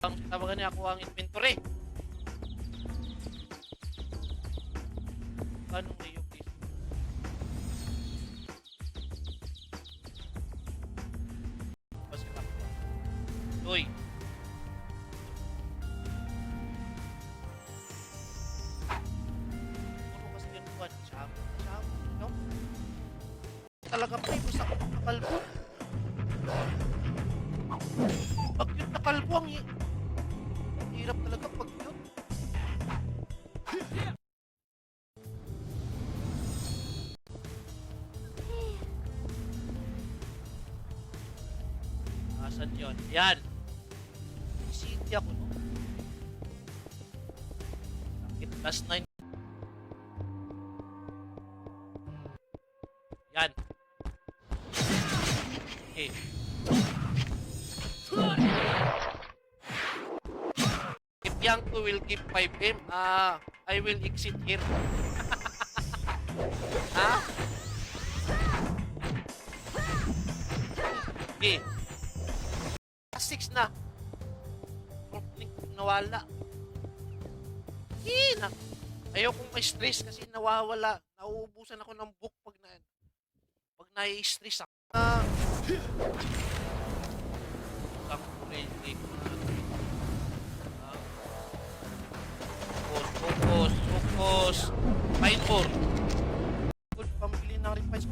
Ang tawagan niya ako ang inventory. Anong mayo, please? Basta ako. Uy. Puro kasi yun buwan. Shabu. No? Talaga pa yung gusto ko nakalbo. Pag yun nakalbo, ang hirap talaga pag yun. Asan yun? Yan! City ako, no? Sakit. Last 9. Yan. Okay. If Yanko will give 5M, I will exit here. Ha? Okay. 6 na. Nawala. Ayaw kong may stress kasi nawawala. Nauubusan ako ng book pag nai-stress ako. Ang crazy. Focus. Fine for. Good, pambili ng revice.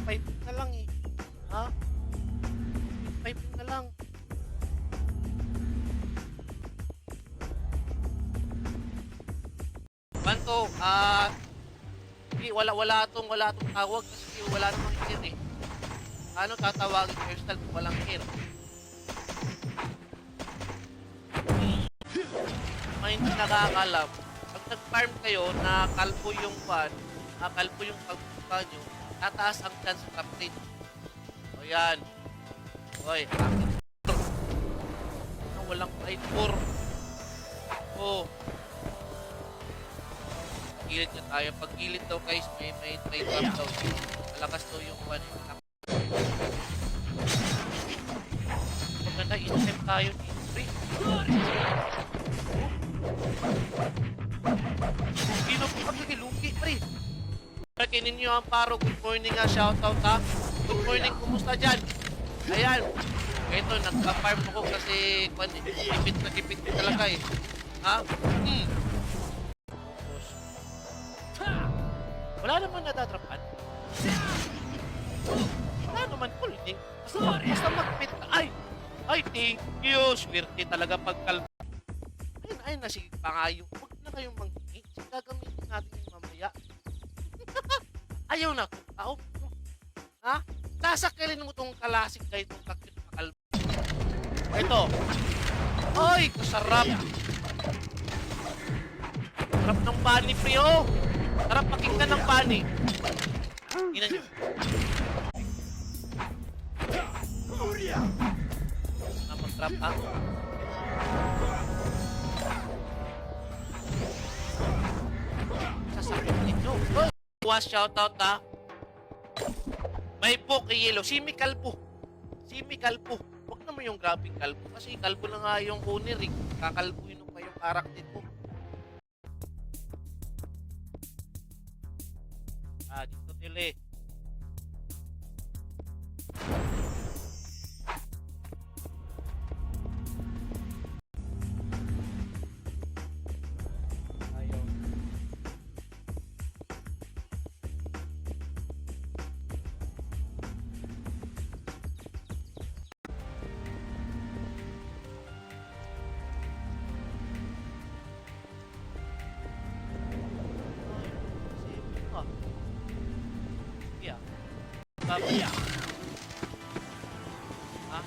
5 na lang eh. Ha? 5 na lang. Banto, wala tong tawag kasi wala namang ear eh. Ano tatawagin ko yourself kung walang ear? May hindi nakakalam. Pag nag-farm kayo na kalbo yung pagbuka nyo, tataas ang chance sa trap rate. O yan. Oy, walang fight for. Oh. Gilid na tayo. Pag gilid daw guys, may trap daw. Malakas daw yung one. Maganda, in-time tayo dito. Sino po kami lugi, pre? Kinin nyo ang paro. Good morning nga, shoutout ha. Good morning, kumusta dyan? Ayan. Ito, nagka-farm ako kasi tipid na talaga eh. Ha? Wala naman nadadrapan. Wala naman holding. Basta mag-pit ka. Ay, thank you. Swerte talaga pagkalbo. Ayun na, sige pa nga yung. Huwag na kayong manghingi. Gagamitin natin yung mamaya. Ayaw na itong tao. Ha? Sasakilin mo itong kalasik kayo itong kakit na kalbo. Ito. Ay, kasarap. Sarap ng bani, pre, oh. Sarap pakinggan ng bani. Tingnan nyo. Mag-trap, ha? Sasakit nito. Shoutout, ha? May po kay Yellow. Simi Kalbo. Huwag naman yung grabing kalbo. Kasi kalbo na nga yung owner, eh. Kakalbuin mo pa yung karakter mo. Dito tili. Ayaw. Ha?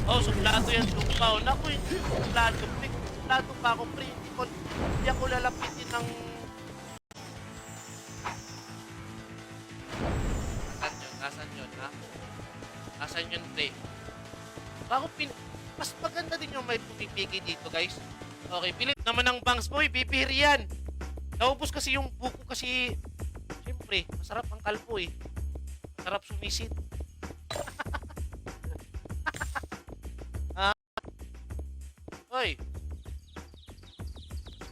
Oh, suplado yan, sumpaw. Naku, suplado. Suplado pa ako, pre. Hindi ako lalapitin ng... Nasaan yun, ha? Nasaan yun, pre? Mas maganda din yung may pumipigi dito, guys. Okay, pilit naman ng bangs, boy. Bibir yan. Naubos kasi yung buko kasi... Siyempre, masarap ang kalbo eh. Masarap sumisid. Hoy!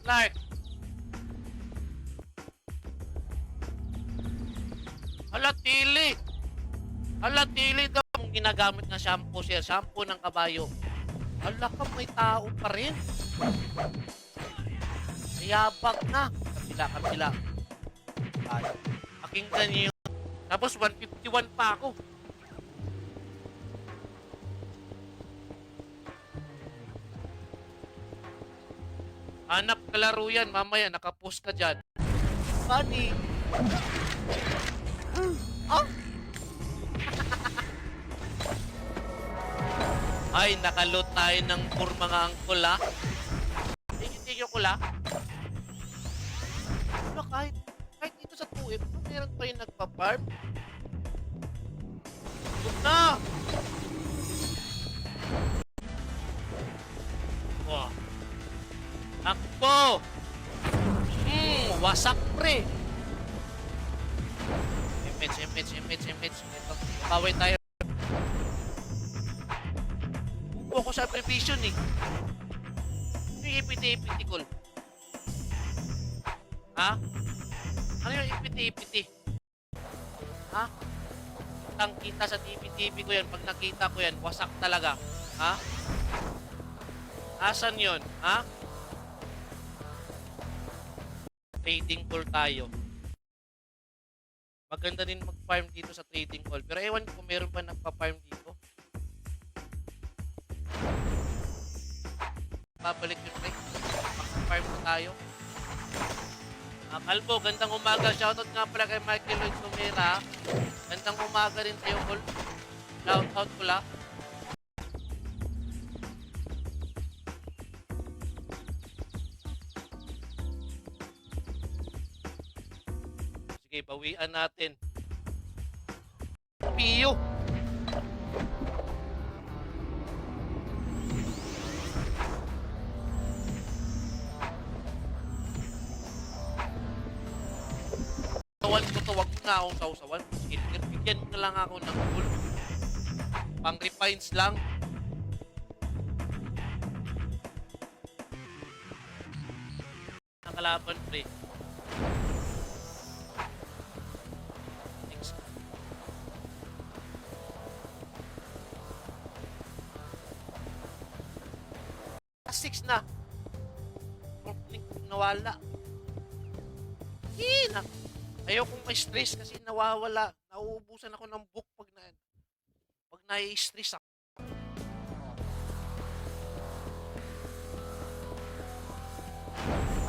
Clark! Hala, tili! Hala, tili daw ang ginagamit na shampoo, sir. Shampoo ng kabayo. Hala ka, may tao pa rin. Mayabag na. Kabila. Pakinggan niyo. Tapos 151 pa ako. Hanap kalaro yan. Mamaya, nakapost ka dyan. Funny. Oh? Ay, nakalot tayo ng poor mga angkol, ha? Tingin yung kula. Ano, kahit dito sa 2F, meron pa yung nagpa-farm. Huwag na! Wow. Takbo! Wasak, pre! Image. Kaway tayo. Upo ko sa prevision, eh. Ano yung ipiti-ipiti, Col? Ha? Ano yung ipiti-ipiti? Ha? Kitang kita sa TV ko yan. Pag nakita ko yan, wasak talaga. Ha? Asan yun? Ha? Trading call tayo. Maganda din mag-farm dito sa trading call. Pero ewan ko meron ba nagpa-farm dito. Babalik yun, pre. Mag-farm na tayo. Kalbo, gandang umaga. Shoutout nga pala kay Michael Lloyd Sumera. Gandang umaga rin sa'yo, Col. Shoutout pula. Sige, bawian natin. Piyo. Tawan ko to, wag mo na akong sausawan. Bigyan mo na lang ako ng gold. Pang refines lang. Nakalaban, pre. Next. Six na. Nawala. Hina. Ayaw kong ma-stress kasi nawawala. Nauubusan ako ng book pag na-stress ako.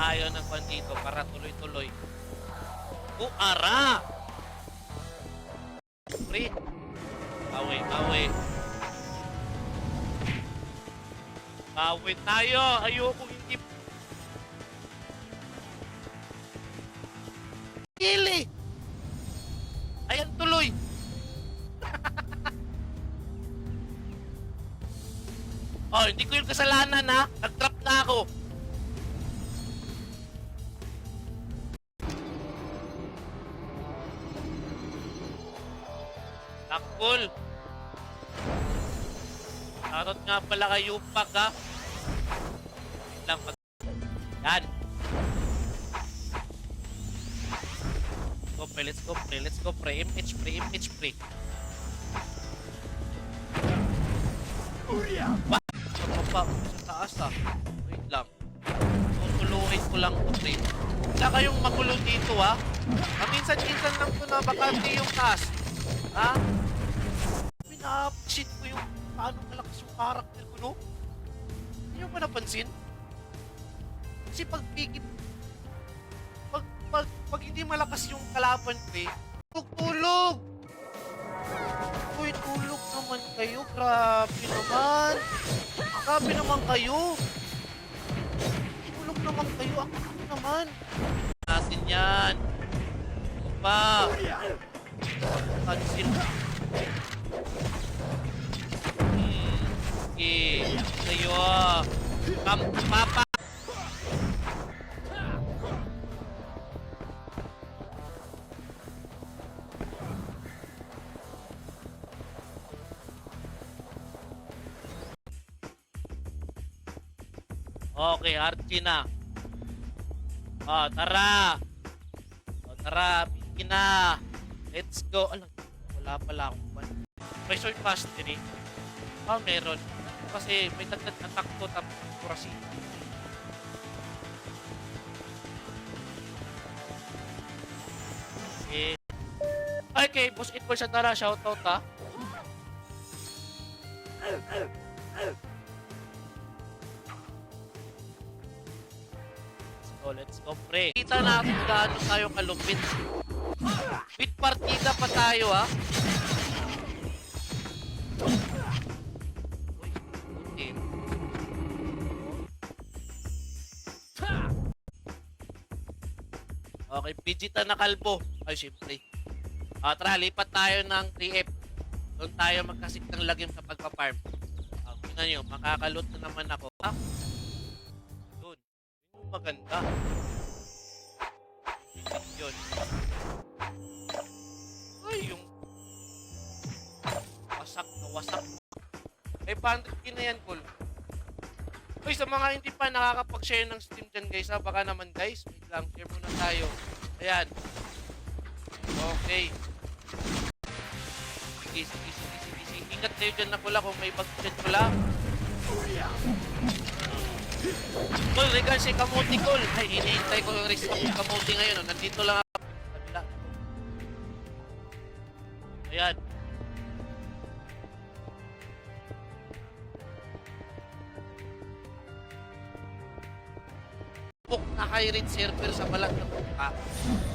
Tayo ng kwan dito para tuloy-tuloy. Ara! Pre. Bawi. Bawi tayo. Ayoko hindi. Kili! Ayan, tuloy! Oh, hindi ko yung kasalanan, ha? Nag-drop na ako. Takbol! Tarot nga pala kay Yupak, ha? Wait lang, yan! Let's go, pre. Image, pre. What? Sa taas, ha? Wait lang. Tutuluhin ko lang ito, pre. Wala kayong magulo dito, ha? Minsan-minsan lang ito na bakante yung taas. Ha? Pina-appreciate ko yung paano malakas yung karakter ko, no? Hindi nyo ba napansin? Kasi pag pikit, pag hindi malakas yung kalaban, pre, tulog! Uy, tulog naman kayo. Grabe naman kayo. Tulog naman kayo. Ako naman. Natin yan. Ito pa. Cancel. Okay. Kayo. Papa. Okay, Archie na. Tara. Tara, Pinky na. Let's go. Alam, wala pala akong ban. Resort Mastery. Meron. Kasi may dagdag attack ko tapos kurasi. Okay. Okay, boss equal siya tara. Shoutout ha. Let's go, pre. Kita natin gaano tayo kalupit. With partida pa tayo, ha? Uy, putin. Okay, Pidgeotto na kalbo. Ay, syempre. Tara, lipat tayo ng 3F. Doon tayo magkasik ng lagim sa pagpa-farm. Tingnan nyo, makakalot na naman ako. Yun. Yun yung maganda. Yun. Ay, yung wasak na wasak. 500k na yan, Col. Uy, sa mga hindi pa nakakapag-share ng Steam dyan, guys, ha? Baka naman, guys. Wait lang, share muna tayo. Ayan. Okay. Sige. Ingat kayo dyan na pula kung may bag-chat pula. Col, regards si Kamuti, Col. Ay, hinihintay ko yung restock ng Kamuti ngayon. Nandito lang ako. Kabila. Ayan. Na high-rate server sa balat ng buka.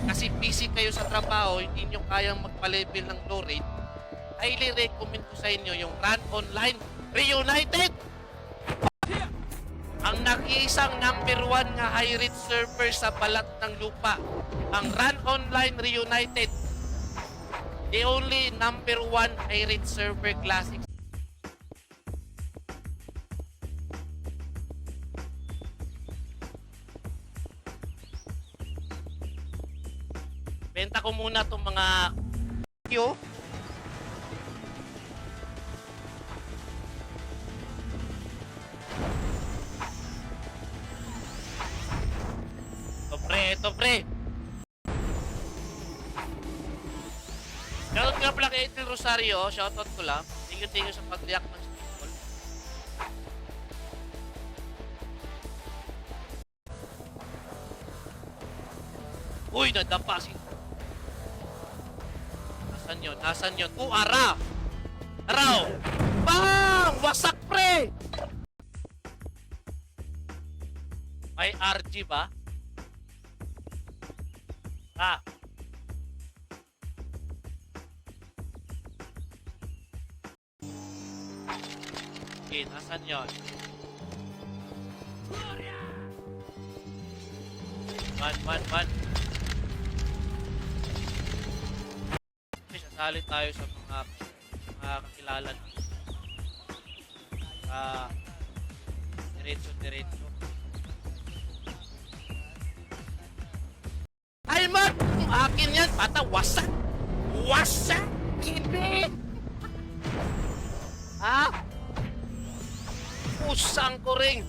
Kasi busy kayo sa trabaho, hindi nyo kayang magpa-level ng low rate, highly recommend ko sa inyo yung Run Online Reunited! Ang nag-iisang number 1 nga high-rate server sa balat ng lupa. Ang Run Online Reunited. The only number 1 high-rate server classic. Benta ko muna itong mga Q. Ito pre. Shoutout nga pala kay Ethel Rosario. Shoutout ko lang. Thank you sa pag-react ng stream call. Uy, nadapa si... Nasaan yun? Ara! Araw! Bang! Wasak, pre! May RG ba? Okay, nasaan yun? Man. Sasali tayo sa mga kakilala na diretso. Ay, Mark! Kung akin yan, pata, wasak! Hindi! Ha? Pusang ko rin!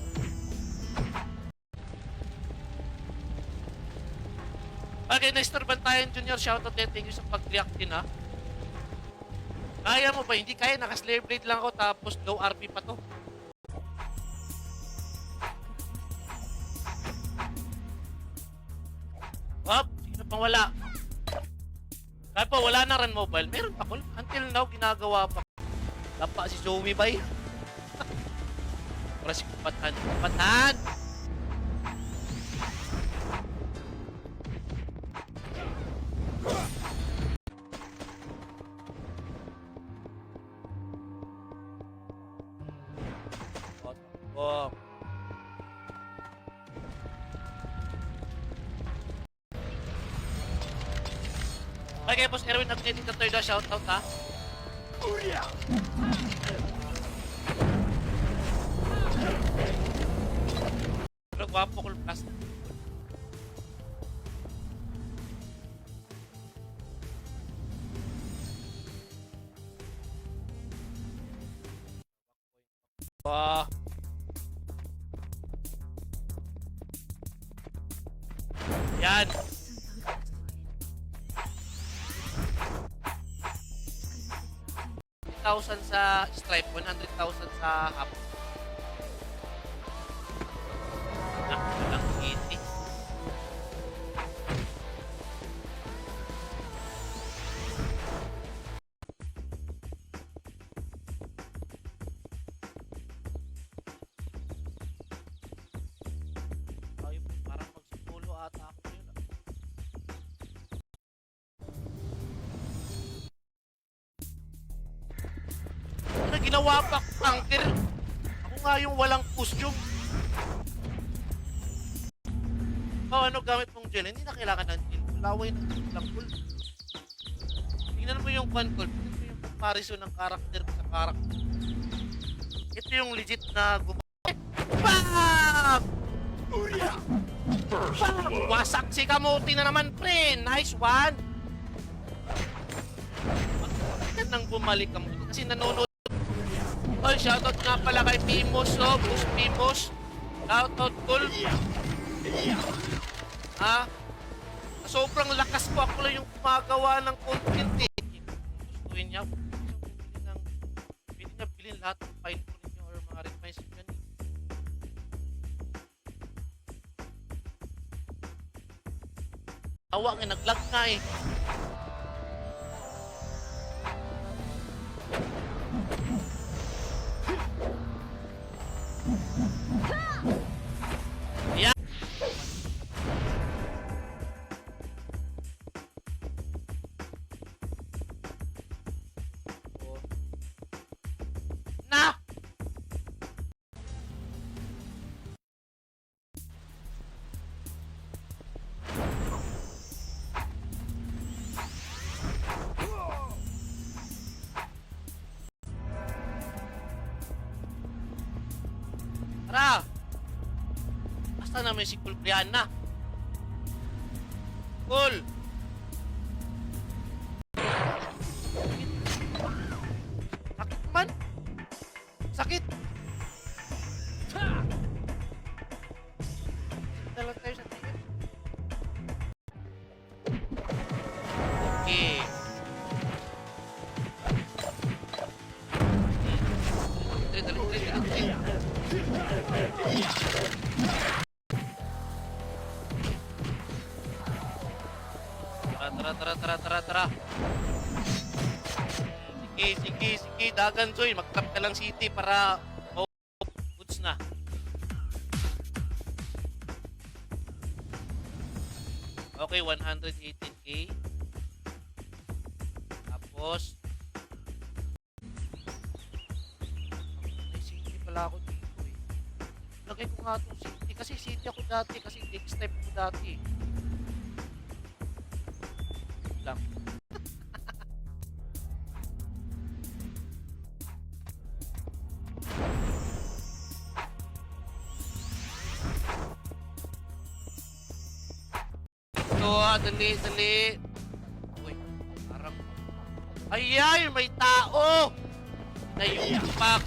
Okay, na-istorban tayo, Junior. Shoutout din. Thank you sa pag-react din, ha? Kaya mo ba? Hindi kaya. Naka-slave blade lang ako tapos low RP pa to. Hop! Sino pang wala? Kaya pa wala na rin mobile. Meron pa ko. Until now, ginagawa pa. Lapa si Zoe bay. Para si Kupatan. Oh. Okay, Boss Erwin, update the third shoutout, ha? Pero gwapo ko plus. Wah. Yan. 100,000 sa stripe, 100,000 sa half. Walang kitty. Ay, parang magsipulo ata ako yun. Ano ginawa pa anchor? Ako nga yung walang costume. Oh, ano gamit mong gel? Hindi na kailangan ng gel. Laway ng lang cool. Tingnan mo yung one call. Tingnan mo yung comparison ng character sa character. Ito yung legit na gumamit. Bam! Bam! Wasak si Kamuti na naman, pre. Nice one. Bakit nang bumalik Kamuti? Kasi nanonood. Oh, shoutout nga pala kay Pimos, oh. Boost Pimos. Shoutout, cool. Ha? Sobrang lakas ko. Ako lang yung gumagawa ng content eh. Gustuin niya. Pwede niya bilhin lahat ng file ko ninyo or mga refines niyo yan. Tawa nga, nag-lag nga eh. Yan. Na! Tara! Basta naman si Kulpriana. Cool! Sakit man! Sakit! Dalang tayo sa tingin. Okay. Dali. Tara. Sige. Dagan, Joy. Mag-trap ka lang city para goods na. Okay, 118k. Tapos, may city pala ako dito eh. Lagay ko nga itong city. Kasi city ako dati. Kasi next step ko dati. Lang. Dali. Uy, parang... Ayay, may tao! Nayupak.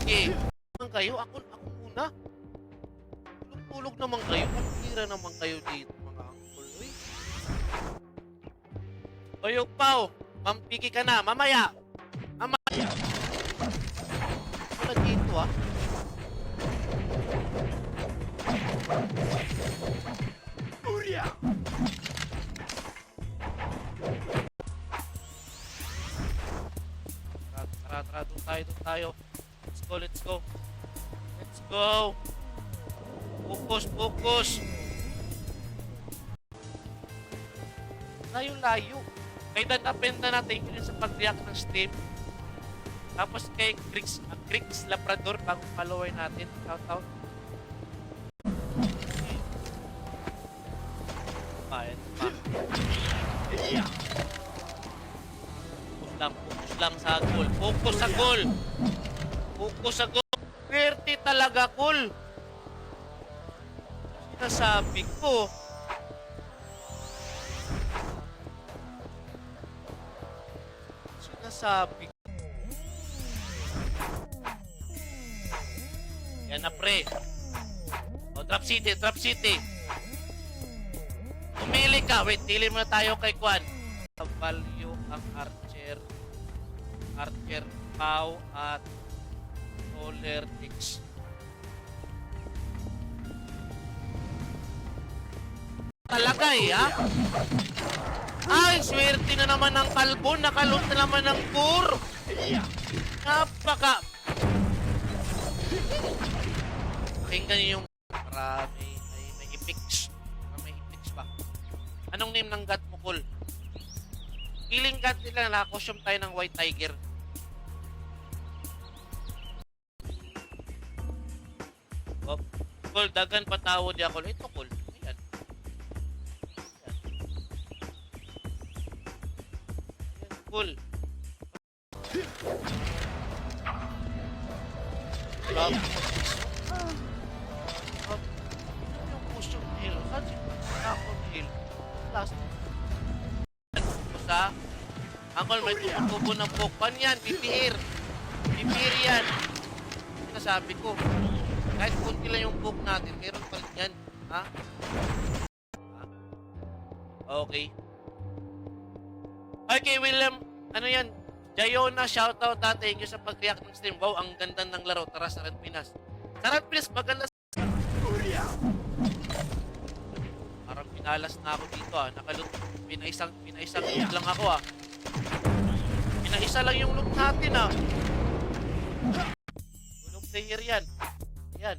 Okay. Naman kayo? Ako muna? Tulog naman kayo? Pagkira naman kayo dito, mga angkol. Uy. Oy, Pao. Mampiki ka na. Mamaya. Wala dito, ah. Tara, doon tayo. Let's go. Focus. Layo. Kay Danapenda natin yun sa pag-react ng Steam. Tapos kay Crix Labrador, bagong follower natin. Shout out. Focus lang sa goal. Focus sa goal. Swerte talaga, cool. Sinasabi ko. Yan na, pre. O, Trap City, Trap City. Pumili ka. Wait, pili muna tayo kay Kwan. Value ang Archer. Archer Pau at Solar X. Talaga ha? Ay, swerte na naman ng kalbo. Nakalot na naman ng core. Napaka... Pakinggan niyo yung... Para may epics. May epics pa. Anong name ng god mo, Col? Feeling god nila na costume tayo ng White Tiger. Oh, Col, dagan patawo di ako. Ito, Col. Ayan. Col. Stop. Yung costume hill. Saan si Costume hill? Last. Basta, Angkol, may tubo ng pokpan yan. Bibihir. Bibihir yan. Nasabi ko. Kahit kunti lang yung book natin, meron pa rin yan. Ha? Ha? Okay. Okay, William. Ano yan? Jayona, shoutout na. Thank you sa pag-react ng stream. Wow, ang ganda ng laro. Tara, Sarat Pinas. Sarat Pinas, maganda. Parang pinalas na ako dito Nakalut. Pinaisang loot lang ako Pinaisa lang yung loot natin Tulong player yan. Yan.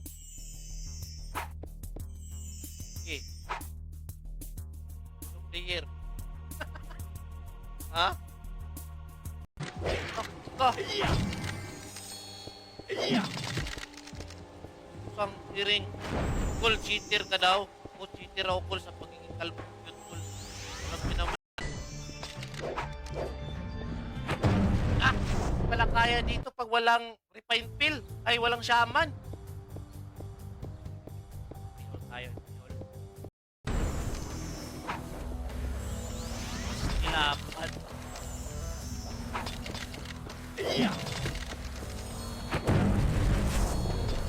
Okay. Tulong player. Ha? Isang tiring. Cool, cheater ka daw. O cheater ako, Cool, sa pagiging kalbo. Cool. Walang pinaman. Wala kaya dito pag walang refine pill. Ay, walang shaman. Ayun tayo. Ilapan.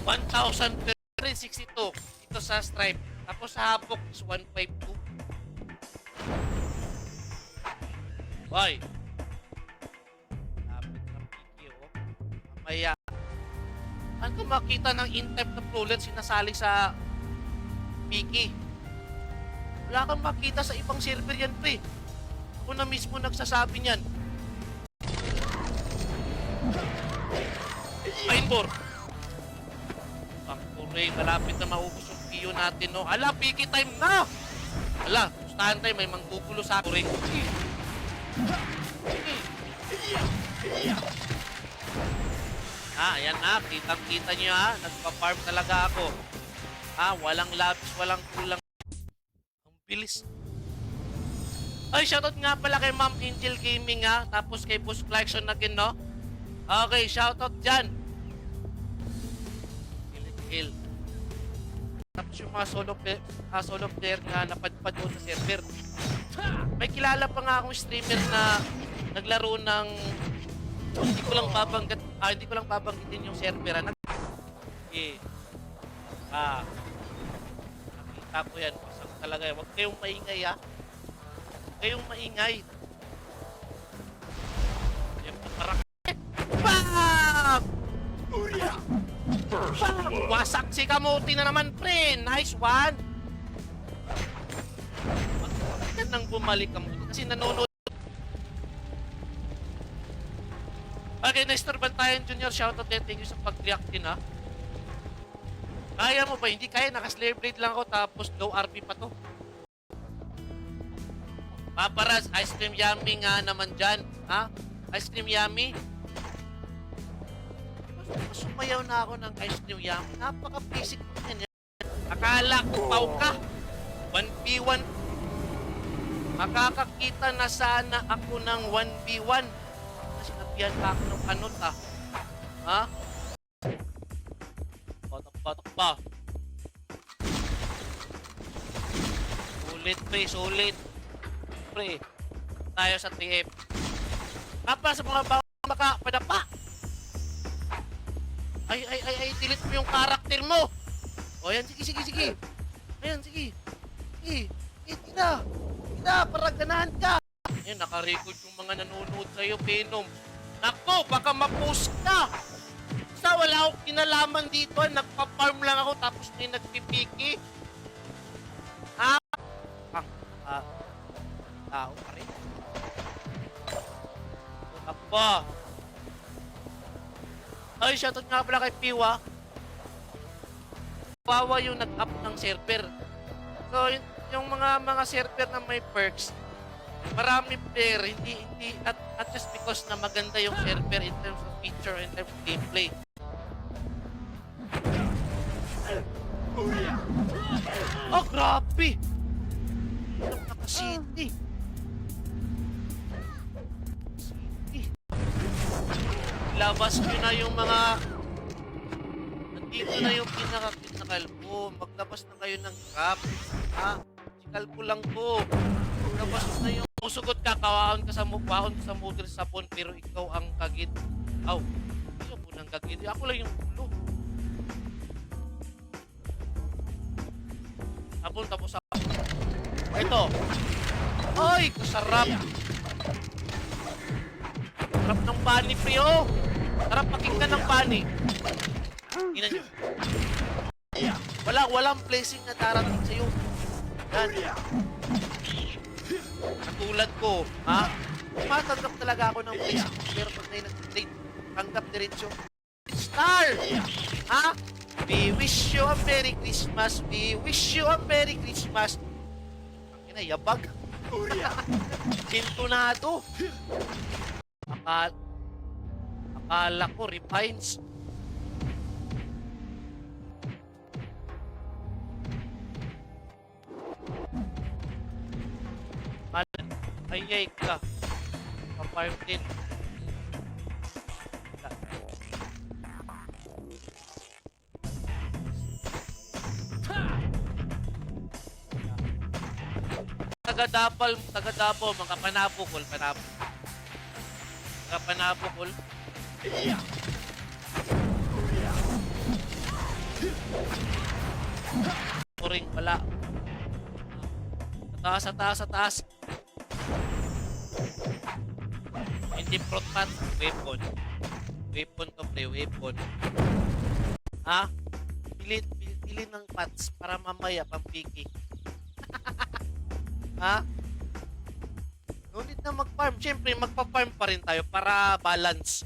1,362 ito sa stripe. Tapos sa hapok is 152. Boy. Lapit ng PQ. Mamaya. Ano makita ng in-type na prolets sinasali sa Piki? Wala kang makita sa ibang server yan, pre. Ako na mismo nagsasabi niyan. Painbor. Pangkuray, malapit na maubos yung PO natin, no? Ala, Piki time na! Ala, gustahan tayo, may manggugulo sa akin. Ayan kitang-kita nyo nagpa-farm talaga ako. Walang labs, walang kulang. Ang bilis. Ay, shoutout nga pala kay Ma'am Angel Gaming tapos kay Boss Collection na kin, no? Okay, shoutout dyan. Kill. Tapos yung mga solo player na napadpad doon sa server. May kilala pa nga akong streamer na naglaro ng hindi ko lang babanggitin yung server. Okay. Nakita ko yan. Pasang talaga yan. Huwag kayong maingay Huwag kayong maingay. Yan, parang BAM! Wasak si Kamuti na naman, pre. Nice one. Bakit nang bumalik Kamuti? Kasi nanonood. Okay, na-istorban tayo, Junior. Shoutout din. Thank you sa pag-react din, Kaya mo ba? Hindi kaya. Naka-slayer blade lang ako tapos low RP pa to. Paparaz, ice cream yummy nga naman dyan. Ice cream yummy. Sumayaw na ako ng ice cream yummy. Napaka-basic ko yan. Akala ko pau ka. 1v1. Makakakita na sana ako ng 1v1. Sinabihan pa ako ng kanot Batok pa. Sulit, pre. Sulit. Pre. Tayo sa TF. Kapag sa mga baka padapa. Ay, delete mo yung karakter mo. O yan, sige, sige, sige. Ayan, sige. Sige. Sige, tira. Tira, para ganahan ka. Ayan, nakarecord yung mga nanonood sa'yo, Venom. Nako, baka ma-post ka. Basta wala akong kinalaman dito. Nagpa-farm lang ako tapos may nagpipiki. Ha? Tao pa rin. Nako. Ay, shoutout nga pala kay Piwa. Wawa yung nag-up ng server. So, yung mga server na may perks, marami player, hindi, at just because na maganda yung server in terms of feature, in terms of gameplay. Oh, grabe! Ang naka-city. Labas nyo na yung mga... Nandito na yung pinaka-kalpo. Maglabas na kayo ng crap. Ha? Si kalpo lang to. Maglabas na yung... Susugot ka, kawaon ka sa model sabon, pero ikaw ang kagid. Aw, hindi ako nang kagid. Ako lang yung ulo. Sabon, tapos sabon. Ito. Ay, kasarap. Sarap ng bani, priyo. Sarap pakinggan ng bani. Tingnan nyo. Walang blessing na darating sa'yo. Yan. Katulad ko, ha? Matanggap talaga ako ng blessing. Pero pag na nag-trade, tanggap diretsyo. Star! Ha? We wish you a Merry Christmas. We wish you a Merry Christmas. Ang inayabag. Sintonado. Akala ko, refines. Ayay ka. Pa-farm din. Taga-Davao, mga panabukol. Mga panabukol. Puring pala. Sa taas. Hindi protpat, weapon. Weapon to play, weapon. Ha? Pili ng pots para mamaya pampiki. Ha? No need na mag-farm. Siyempre, magpa-farm pa rin tayo para balance.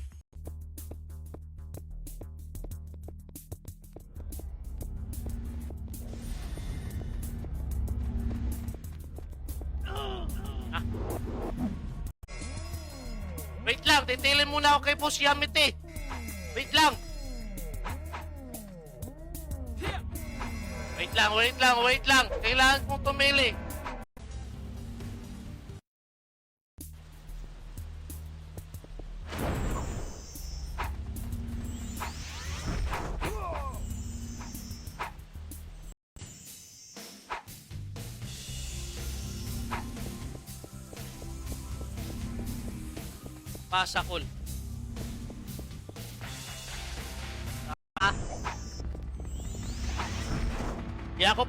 Ah. Wait lang, detailin muna ako kay Boss Yamete. Wait lang. Wait lang. Kailangan kong tumili. Pasakol. Di ako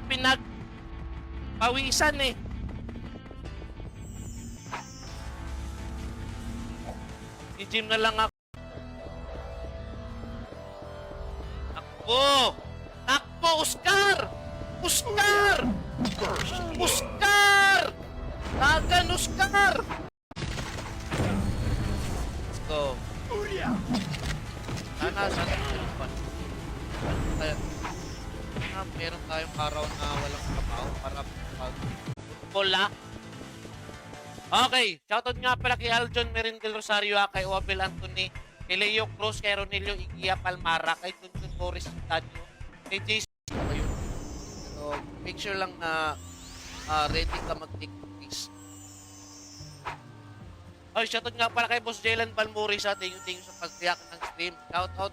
pawisan eh. I-gym na lang ako. Takbo, Oscar! Tagan, Oscar! Let's go. Sana meron tayong araw na walang kapaw para football ha. Okay, shoutout nga pala kay Aljon Merindel Rosario, kay Wabel Anthony, kay Leo Cruz, kay Ronelio Igia Palmara, kay Tuntun Boris Tanyo, kay Jason. So, make sure lang na ready ka mag-take please. Oh, shoutout nga pala kay Boss Jalen Palmuri sa thank you sa pag-react ng stream. Shoutout